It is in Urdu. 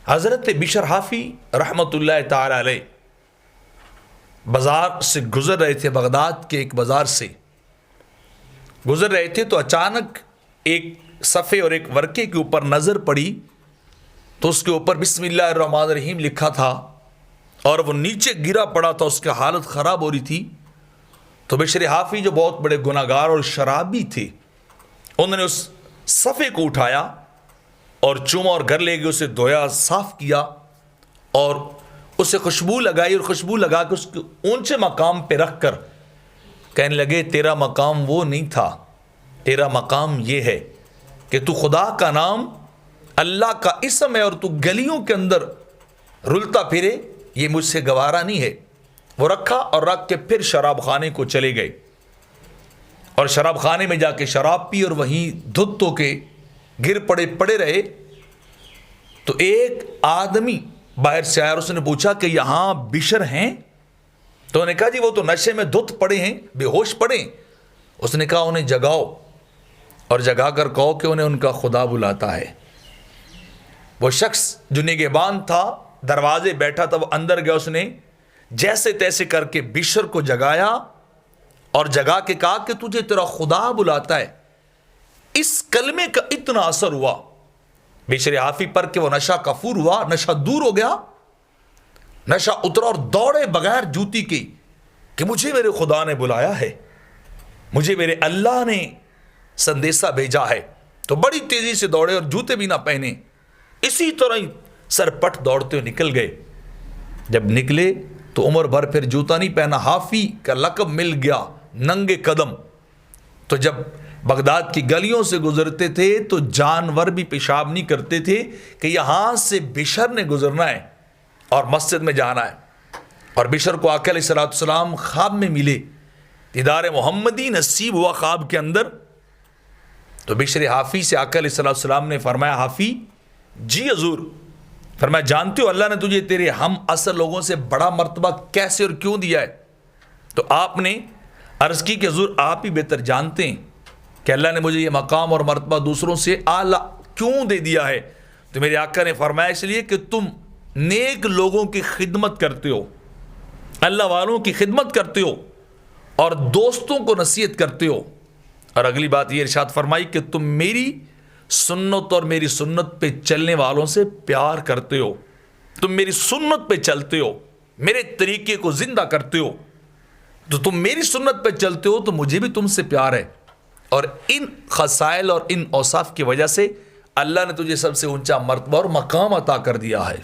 حضرت بشر حافی رحمۃ اللہ تعالی علیہ بازار سے گزر رہے تھے، بغداد کے ایک بازار سے گزر رہے تھے تو اچانک ایک صفحے اور ایک ورقے کے اوپر نظر پڑی تو اس کے اوپر بسم اللہ الرحمن الرحیم لکھا تھا اور وہ نیچے گرا پڑا تھا، اس کی حالت خراب ہو رہی تھی۔ تو بشر حافی جو بہت بڑے گناہگار اور شرابی تھے، انہوں نے اس صفحے کو اٹھایا اور چوما اور گھر لے گئے، اسے دھویا، صاف کیا اور اسے خوشبو لگائی اور خوشبو لگا کے اس کے اونچے مقام پہ رکھ کر کہنے لگے تیرا مقام وہ نہیں تھا، تیرا مقام یہ ہے کہ تو خدا کا نام، اللہ کا اسم ہے اور تو گلیوں کے اندر رلتا پھرے، یہ مجھ سے گوارا نہیں ہے۔ وہ رکھا اور رکھ کے پھر شراب خانے کو چلے گئے اور شراب خانے میں جا کے شراب پی اور وہیں دھت ہو کے گر پڑے رہے۔ تو ایک آدمی باہر سے آیا اور اس نے پوچھا کہ یہاں بشر ہیں؟ تو انہوں نے کہا جی وہ تو نشے میں دھت پڑے ہیں، بے ہوش پڑے ہیں۔ اس نے کہا انہیں جگاؤ اور جگا کر کہو کہ انہیں ان کا خدا بلاتا ہے۔ وہ شخص جو نگہبان تھا، دروازے بیٹھا تھا، وہ اندر گیا، اس نے جیسے تیسے کر کے بشر کو جگایا اور جگا کے کہا کہ تجھے تیرا خدا بلاتا ہے۔ اس کلمے کا اتنا اثر ہوا بشر حافی پر کہ وہ نشہ کفور ہوا، نشہ دور ہو گیا، نشہ اترا اور دوڑے بغیر جوتی کی کہ مجھے میرے خدا نے بلایا ہے، مجھے میرے اللہ نے سندیسہ بھیجا ہے۔ تو بڑی تیزی سے دوڑے اور جوتے بھی نہ پہنے، اسی طرح ہی سر پٹ دوڑتے ہوئے نکل گئے۔ جب نکلے تو عمر بھر پھر جوتا نہیں پہنا، حافی کا لقب مل گیا، ننگے قدم۔ تو جب بغداد کی گلیوں سے گزرتے تھے تو جانور بھی پیشاب نہیں کرتے تھے کہ یہاں سے بشر نے گزرنا ہے اور مسجد میں جانا ہے۔ اور بشر کو آقا علیہ السلام خواب میں ملے، دیدار محمدی نصیب ہوا خواب کے اندر۔ تو بشر حافی سے آقا علیہ السلام نے فرمایا حافی جی حضور، فرمایا جانتے ہو اللہ نے تجھے تیرے ہم اصل لوگوں سے بڑا مرتبہ کیسے اور کیوں دیا ہے؟ تو آپ نے عرض کی کہ حضور آپ ہی بہتر جانتے ہیں کہ اللہ نے مجھے یہ مقام اور مرتبہ دوسروں سے اعلیٰ کیوں دے دیا ہے۔ تو میرے آقا نے فرمایا اس لیے کہ تم نیک لوگوں کی خدمت کرتے ہو، اللہ والوں کی خدمت کرتے ہو اور دوستوں کو نصیحت کرتے ہو۔ اور اگلی بات یہ ارشاد فرمائی کہ تم میری سنت اور میری سنت پہ چلنے والوں سے پیار کرتے ہو، تم میری سنت پہ چلتے ہو، میرے طریقے کو زندہ کرتے ہو، تو تم میری سنت پہ چلتے ہو تو مجھے بھی تم سے پیار ہے۔ اور ان خصائل اور ان اوصاف کی وجہ سے اللہ نے تجھے سب سے اونچا مرتبہ اور مقام عطا کر دیا ہے۔